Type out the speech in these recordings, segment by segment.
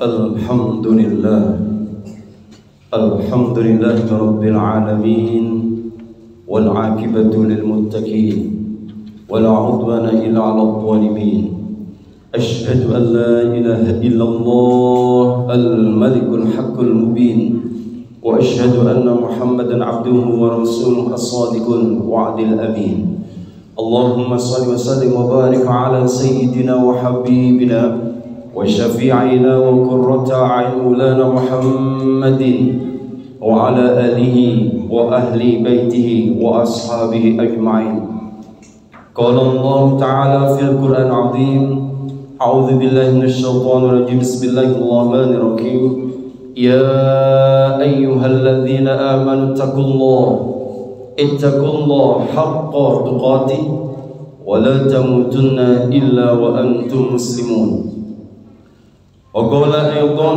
Alhamdulillah Rabbil alamin wal aqibatu lil muttaqin wala udwana illa 'alal zalimin. Asyhadu an la ilaha illallah al-malikul haqqul mubin wa asyhadu anna Muhammadan 'abduhu wa rasuluhu as-sadiqul wa'dil amin. Allahumma shalli wa sallim wa barik 'ala sayyidina wa habibina wa syafi'ina wa qurrata a'yunina Muhammadin wa ala alihi wa ahli baitihi wa ashabihi ajma'in. Qala Allah ta'ala fil Qur'an 'azim, a'udzu billahi minasy syaithanir rajim, bismillahirrahmanirrahim. Ya ayyuhalladzina amanu ittaqullaha haqqa tuqatih wa la tamutunna illa wa antum muslimun. وقال أيضا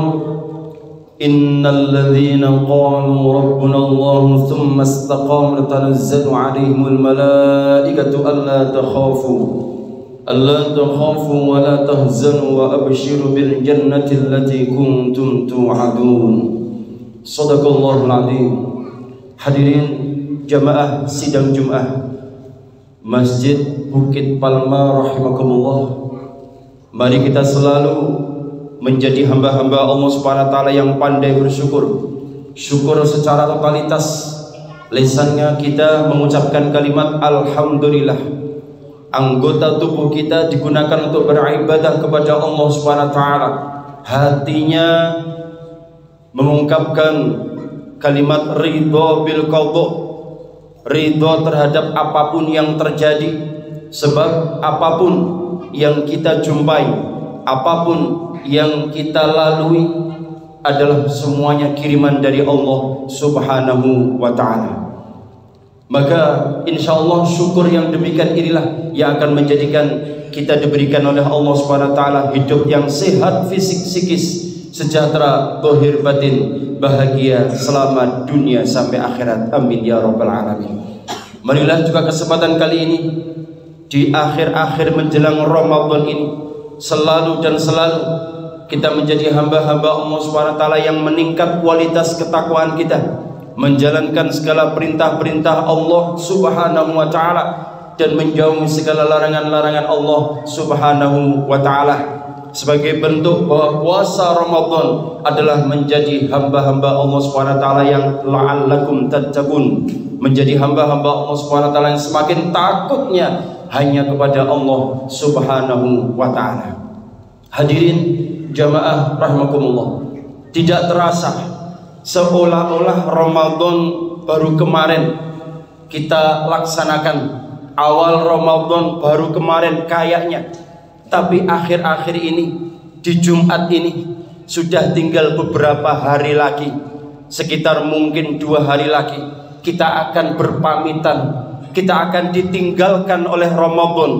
إن الذين قالوا ربنا الله ثم استقاموا تنزل عليهم الملائكة ألا تخافوا ولا تحزنوا وأبشروا بالجنة التي كنتم توعدون. صدق الله العظيم. Hadirin jamaah sidang Jumat Masjid Bukit Palma rahimakumullah, mari kita selalu menjadi hamba-hamba Allah Subhanahu wa taala yang pandai bersyukur. Syukur secara totalitas. Lisannya kita mengucapkan kalimat alhamdulillah. Anggota tubuh kita digunakan untuk beribadah kepada Allah Subhanahu wa taala. Hatinya mengungkapkan kalimat ridha bil qadha. Ridha terhadap apapun yang terjadi, sebab apapun yang kita jumpai, apapun yang kita lalui adalah semuanya kiriman dari Allah Subhanahu wa ta'ala. Maka insyaallah syukur yang demikian inilah yang akan menjadikan kita diberikan oleh Allah Subhanahu wa ta'ala hidup yang sehat fisik psikis, sejahtera zahir batin, bahagia selamat dunia sampai akhirat, amin ya rabbal alamin. Marilah juga kesempatan kali ini di akhir-akhir menjelang Ramadan ini selalu kita menjadi hamba-hamba Allah SWT yang meningkat kualitas ketakwaan kita, menjalankan segala perintah-perintah Allah Subhanahu wa ta'ala dan menjauhi segala larangan-larangan Allah Subhanahu wa ta'ala, sebagai bentuk bahwa puasa Ramadan adalah menjadi hamba-hamba Allah SWT yang la'allakum tattaqun, menjadi hamba-hamba Allah SWT yang semakin takutnya hanya kepada Allah Subhanahu wa ta'ala. Hadirin jamaah rahimakumullah, tidak terasa seolah-olah Ramadan baru kemarin kita laksanakan, awal Ramadan baru kemarin kayaknya, tapi akhir-akhir ini di Jumat ini sudah tinggal beberapa hari lagi, sekitar mungkin 2 hari lagi kita akan berpamitan, kita akan ditinggalkan oleh Ramadan,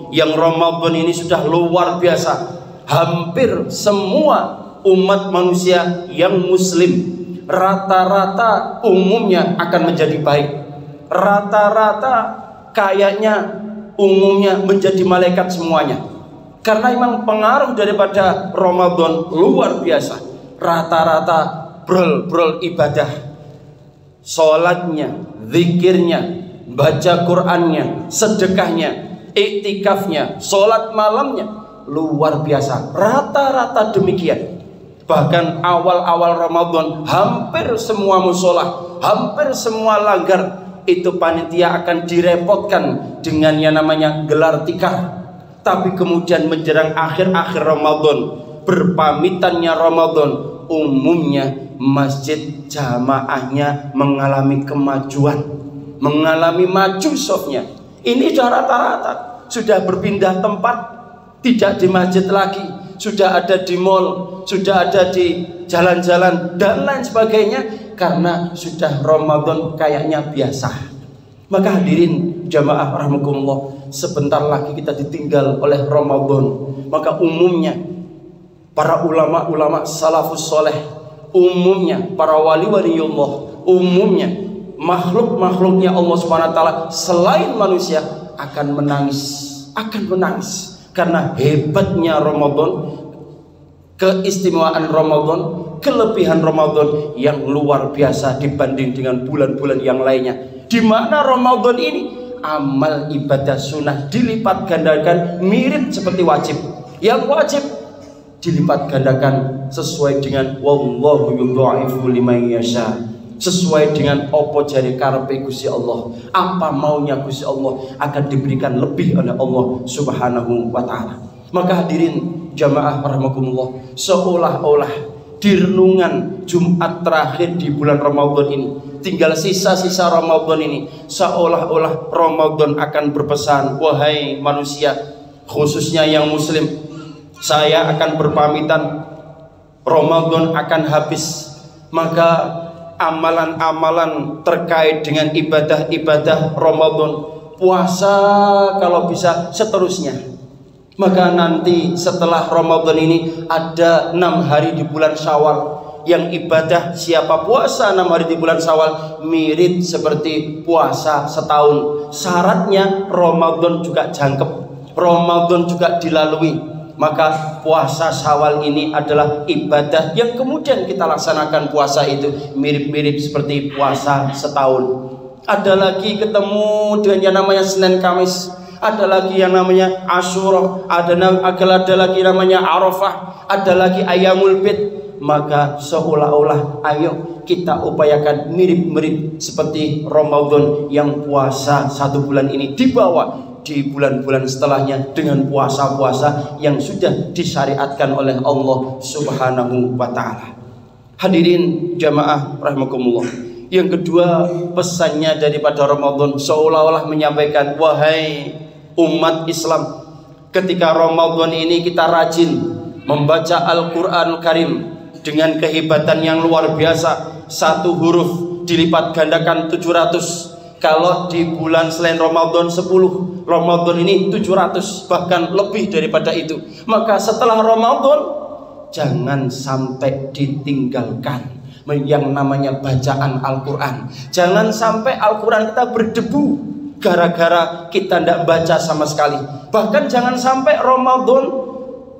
yang Ramadan ini sudah luar biasa. Hampir semua umat manusia yang muslim rata-rata umumnya akan menjadi baik, rata-rata kayaknya umumnya menjadi malaikat semuanya, karena memang pengaruh daripada Ramadan luar biasa. Rata-rata brol ibadah, sholatnya, zikirnya, baca Qur'annya, sedekahnya, iktikafnya, sholat malamnya luar biasa, rata-rata demikian. Bahkan awal-awal Ramadan hampir semua musola, hampir semua langgar itu panitia akan direpotkan dengan yang namanya gelar tikar. Tapi kemudian menjelang akhir-akhir Ramadan, berpamitannya Ramadan, umumnya masjid jamaahnya mengalami kemajuan, mengalami maju softnya. Ini rata-rata sudah berpindah tempat, tidak di masjid lagi, sudah ada di mall, sudah ada di jalan-jalan dan lain sebagainya, karena sudah Ramadan kayaknya biasa. Maka hadirin jamaah rahimakumullah, sebentar lagi kita ditinggal oleh Ramadan. Maka umumnya para ulama-ulama salafus soleh, umumnya para wali-waliullah, umumnya makhluk-makhluknya Allah Subhanahu wa taala selain manusia akan menangis, karena hebatnya Ramadan, keistimewaan Ramadan, kelebihan Ramadan yang luar biasa dibanding dengan bulan-bulan yang lainnya. Di mana Ramadan ini amal ibadah sunnah dilipat gandakan mirip seperti wajib. Yang wajib dilipat gandakan sesuai dengan wallahu yudha'ifu liman yasha, sesuai dengan opo jari karepe Gusti Allah, apa maunya Gusti Allah akan diberikan lebih oleh Allah Subhanahu wa taala. Maka hadirin jamaah rahimakumullah, seolah-olah di renungan Jumat terakhir di bulan Ramadan ini, tinggal sisa-sisa Ramadan ini, seolah-olah Ramadan akan berpesan, wahai manusia, khususnya yang muslim, saya akan berpamitan, Ramadan akan habis, maka amalan-amalan terkait dengan ibadah-ibadah Ramadan, puasa kalau bisa seterusnya. Maka nanti setelah Ramadan ini ada 6 hari di bulan Syawal yang ibadah siapa puasa 6 hari di bulan Syawal mirip seperti puasa setahun. Syaratnya Ramadan juga jangkep, Ramadan juga dilalui. Maka puasa Syawal ini adalah ibadah yang kemudian kita laksanakan, puasa itu mirip-mirip seperti puasa setahun. Ada lagi ketemu dengan yang namanya Senin Kamis, ada lagi yang namanya Asyura, ada lagi namanya Arafah, ada lagi Ayyamul Bid. Maka seolah-olah ayo kita upayakan mirip-mirip seperti Ramadan yang puasa 1 bulan ini dibawa di bulan-bulan setelahnya dengan puasa-puasa yang sudah disyariatkan oleh Allah Subhanahu wa taala. Hadirin jamaah rahimakumullah. Yang kedua, pesannya daripada Ramadan seolah-olah menyampaikan, wahai umat Islam, ketika Ramadan ini kita rajin membaca Al-Qur'anul Karim dengan kehebatan yang luar biasa, 1 huruf dilipat gandakan 700. Kalau di bulan selain Ramadan 10, Ramadan ini 700, bahkan lebih daripada itu. Maka setelah Ramadan jangan sampai ditinggalkan yang namanya bacaan Al-Quran. Jangan sampai Al-Quran kita berdebu gara-gara kita tidak baca sama sekali. Bahkan jangan sampai Ramadan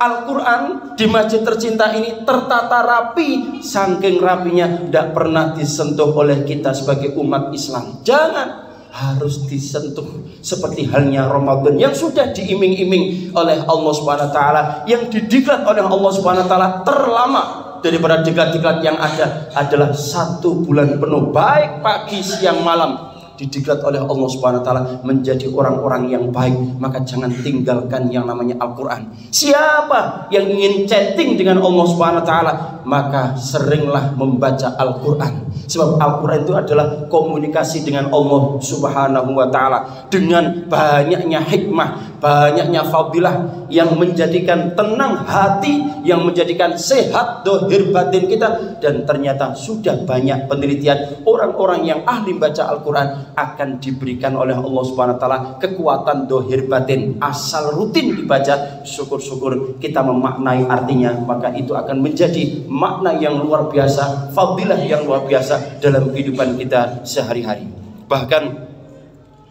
Al-Quran di masjid tercinta ini tertata rapi, saking rapinya tidak pernah disentuh oleh kita sebagai umat Islam. Jangan, harus disentuh seperti halnya Ramadan yang sudah diiming-iming oleh Allah Subhanahu wa taala, yang didiklat oleh Allah Subhanahu wa taala terlama daripada diklat-diklat yang ada adalah 1 bulan penuh, baik pagi siang malam, didiklat oleh Allah Subhanahu wa taala menjadi orang-orang yang baik. Maka jangan tinggalkan yang namanya Al-Qur'an. Siapa yang ingin chatting dengan Allah Subhanahu wa taala, maka seringlah membaca Al-Qur'an. Sebab Al-Qur'an itu adalah komunikasi dengan Allah Subhanahu wa taala dengan banyaknya hikmah, banyaknya fadilah yang menjadikan tenang hati, yang menjadikan sehat dohir batin kita. Dan ternyata sudah banyak penelitian, orang-orang yang ahli baca Al-Qur'an akan diberikan oleh Allah Subhanahu wa taala kekuatan dohir batin. Asal rutin dibaca, syukur-syukur kita memaknai artinya, maka itu akan menjadi makna yang luar biasa, fadilah yang luar biasa dalam kehidupan kita sehari-hari. Bahkan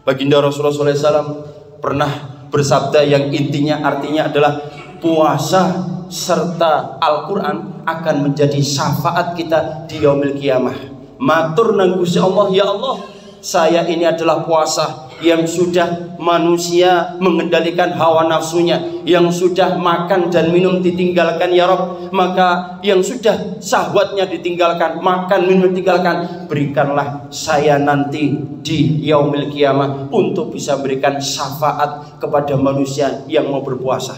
baginda Rasulullah SAW pernah bersabda yang intinya artinya adalah puasa serta Al-Quran akan menjadi syafaat kita di yaumil qiyamah. Matur nang Gusti Allah, ya Allah, saya ini adalah puasa yang sudah manusia mengendalikan hawa nafsunya, yang sudah makan dan minum ditinggalkan ya Rabb, maka yang sudah syahwatnya ditinggalkan, makan minum ditinggalkan, berikanlah saya nanti di yaumil qiyamah untuk bisa berikan syafaat kepada manusia yang mau berpuasa.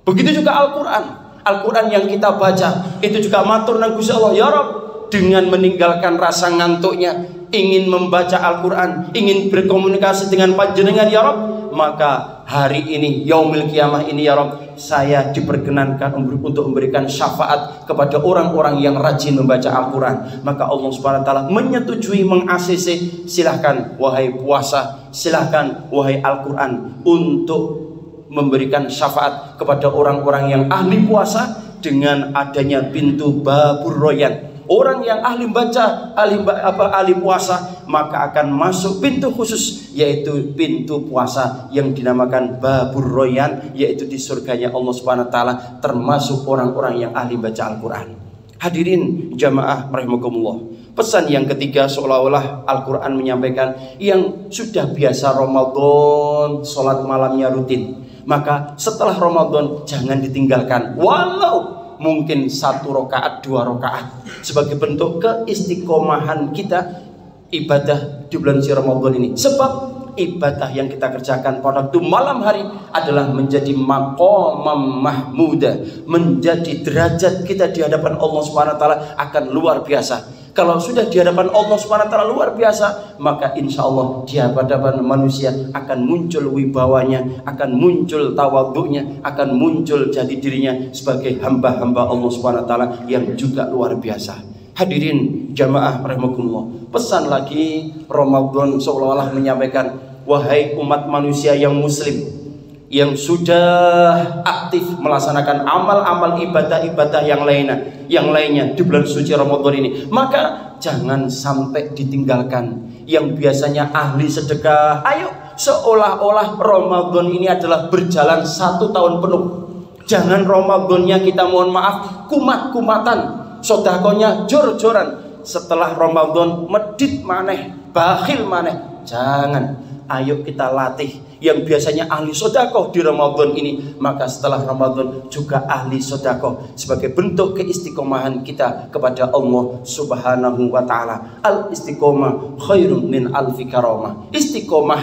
Begitu juga Al-Quran. Al-Quran yang kita baca itu juga matur nang Gusti Allah, ya Rabb, dengan meninggalkan rasa ngantuknya, ingin membaca Al-Quran, ingin berkomunikasi dengan panjenengan ya Rabb, maka hari ini yaumil qiyamah ini ya Rabb, saya diperkenankan untuk memberikan syafaat kepada orang-orang yang rajin membaca Al-Quran. Maka Allah Subhanahu wa taala menyetujui, meng-ACC, silahkan wahai puasa, silahkan wahai Al-Quran untuk memberikan syafaat kepada orang-orang yang ahli puasa dengan adanya pintu babur royan. orang yang ahli baca, ahli puasa, maka akan masuk pintu khusus, yaitu pintu puasa yang dinamakan Babur Royan, yaitu di surganya Allah Subhanahu wa taala, termasuk orang-orang yang ahli baca Al-Qur'an. Hadirin jamaah rahimakumullah. Pesan yang ketiga, seolah-olah Al-Quran menyampaikan yang sudah biasa Ramadan, sholat malamnya rutin, maka setelah Ramadan jangan ditinggalkan, walau mungkin 1 rakaat, 2 rakaat, sebagai bentuk keistiqomahan kita ibadah di bulan Ramadan ini. Sebab ibadah yang kita kerjakan pada waktu malam hari adalah menjadi maqamam mahmudah, menjadi derajat kita di hadapan Allah Subhanahu wa taala akan luar biasa. Kalau sudah di hadapan Allah Subhanahu wa taala luar biasa, maka insya Allah di hadapan manusia akan muncul wibawanya, akan muncul tawadhu'nya, akan muncul jati dirinya sebagai hamba-hamba Allah Subhanahu wa taala yang juga luar biasa. Hadirin jamaah rahimakumullah. Pesan lagi, Ramadan seolah-olah menyampaikan, wahai umat manusia yang muslim, yang sudah aktif melaksanakan amal-amal ibadah-ibadah yang lainnya di bulan suci Ramadan ini, maka jangan sampai ditinggalkan. Yang biasanya ahli sedekah, ayo seolah-olah Ramadan ini adalah berjalan 1 tahun penuh. Jangan Ramadannya kita mohon maaf kumat-kumatan, sedekahnya jor-joran, setelah Ramadan medit maneh, bakhil maneh. Jangan, ayo kita latih yang biasanya ahli sedekah di Ramadan ini, maka setelah Ramadan juga ahli sedekah sebagai bentuk keistiqomahan kita kepada Allah Subhanahu wa taala. Al istiqomah khairun min alfi karamah. Istiqomah,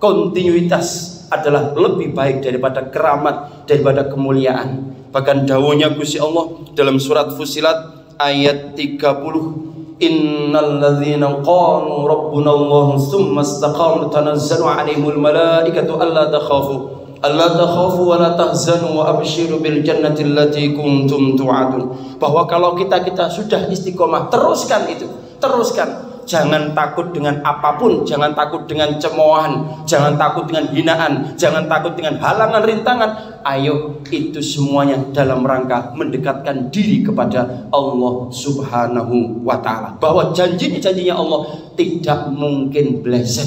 kontinuitas adalah lebih baik daripada keramat, daripada kemuliaan. Bahkan dawuhnya Gusti Allah dalam surat Fussilat ayat 30, Innal ladzina qalu rabbuna Allah tsumma istaqamu tanazzalu 'alaihimul malaikatu alla takhafu wa la tahzanu wa abshiru bil jannati allati kuntum tu'adun. Bahwa kalau kita sudah istiqomah, teruskan itu, teruskan. Jangan takut dengan apapun, jangan takut dengan cemoohan, jangan takut dengan hinaan, jangan takut dengan halangan rintangan. Ayo, itu semuanya dalam rangka mendekatkan diri kepada Allah Subhanahu wa taala. Bahwa janjinya Allah tidak mungkin bleset.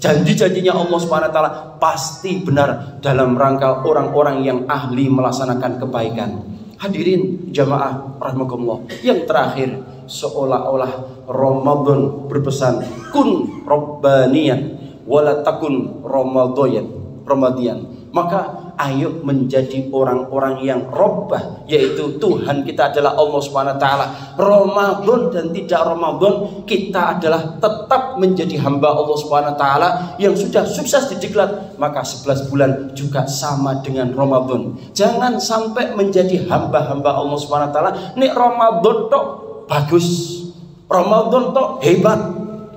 Janji-janjinya Allah Subhanahu wa taala pasti benar dalam rangka orang-orang yang ahli melaksanakan kebaikan. Hadirin jamaah rahimakumullah. Yang terakhir, seolah-olah Ramadan berpesan kun rabbaniyan wala takun ramadian. Maka ayo menjadi orang-orang yang robbah, yaitu Tuhan kita adalah Allah Subhanahu wa taala. Ramadan dan tidak Ramadan, kita adalah tetap menjadi hamba Allah Subhanahu wa taala yang sudah sukses di diklat, maka 11 bulan juga sama dengan Ramadan. Jangan sampai menjadi hamba-hamba Allah Subhanahu wa taala nek Ramadan tok bagus, Ramadan tok hebat,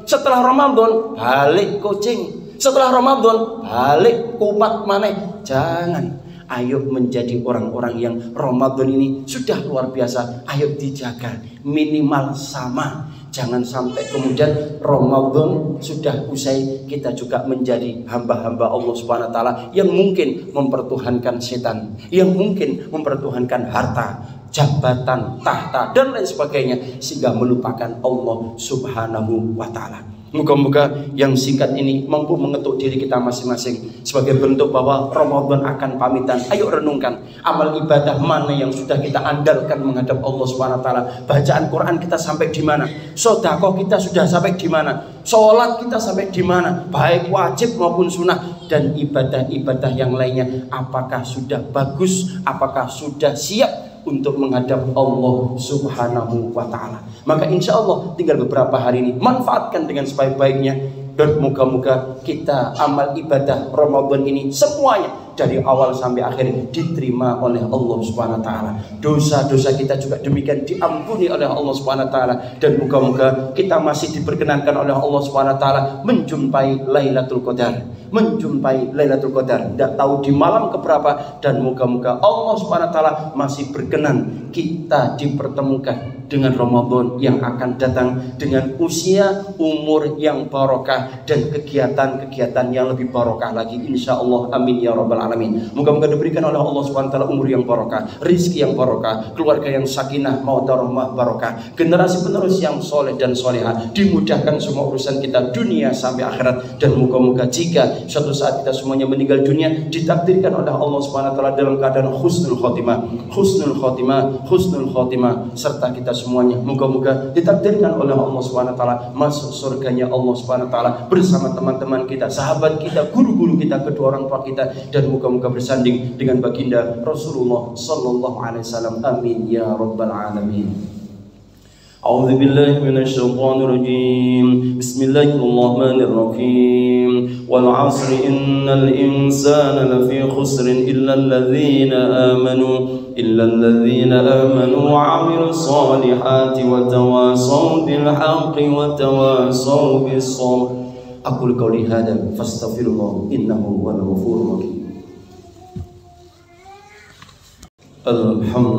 setelah Ramadan balik kucing, setelah Ramadan balik kumat maneh. Jangan, ayo menjadi orang-orang yang Ramadan ini sudah luar biasa, ayo dijaga minimal sama. Jangan sampai kemudian Ramadan sudah usai kita juga menjadi hamba-hamba Allah Subhanahu wa taala yang mungkin mempertuhankan setan, yang mungkin mempertuhankan harta, jabatan, tahta dan lain sebagainya, sehingga melupakan Allah Subhanahu wa taala. Moga-moga yang singkat ini mampu mengetuk diri kita masing-masing sebagai bentuk bahwa Ramadan akan pamitan. Ayo renungkan amal ibadah mana yang sudah kita andalkan menghadap Allah Subhanahu wa taala. Bacaan Quran kita sampai di mana? Sedekah kita sudah sampai di mana? Salat kita sampai di mana? Baik wajib maupun sunnah, dan ibadah-ibadah yang lainnya apakah sudah bagus? Apakah sudah siap untuk menghadap Allah Subhanahu wa taala? Maka insya Allah tinggal beberapa hari ini, manfaatkan dengan sebaik-baiknya, dan moga-moga kita amal ibadah Ramadan ini semuanya dari awal sampai akhir diterima oleh Allah Subhanahu wa taala. Dosa-dosa kita juga demikian diampuni oleh Allah Subhanahu wa taala, dan moga-moga kita masih diperkenankan oleh Allah Subhanahu wa taala menjumpai Lailatul Qadar, menjumpai Lailatul Qadar. Tidak tahu di malam keberapa, dan moga-moga Allah Subhanahu wa taala masih berkenan kita dipertemukan dengan Ramadan yang akan datang, dengan usia, umur yang barokah, dan kegiatan-kegiatan yang lebih barokah lagi, insya Allah. Amin ya rabbal rabbal alamin. Moga-moga diberikan oleh Allah Subhanahu wa taala umur yang barokah, rizki yang barokah, keluarga yang sakinah, mawaddah rahmah barokah, generasi penerus yang soleh dan solehah, dimudahkan semua urusan kita dunia sampai akhirat. Dan moga-moga jika suatu saat kita semuanya meninggal dunia, ditakdirkan oleh Allah Subhanahu wa taala dalam keadaan husnul khotimah, serta kita semuanya moga-moga ditakdirkan oleh Allah Subhanahu wa taala masuk surganya Allah Subhanahu wa taala bersama teman-teman kita, sahabat kita, guru-guru kita, kedua orang tua kita, dan moga-moga bersanding dengan baginda Rasulullah sallallahu alaihi wasallam. Amin ya rabbal alamin. A'udzu billahi minasy syaithanir rajim. Bismillahirrahmanirrahim. Wal 'asri innal insana lafi khusrin illa alladzina amanu wa 'amilus solihati wa tawasaw bil haqqi wa tawasaw bis sabr. Aqulu qouli hadza fastaghfirullah innahu huwal ghafurur rahim. Alhamdulillah.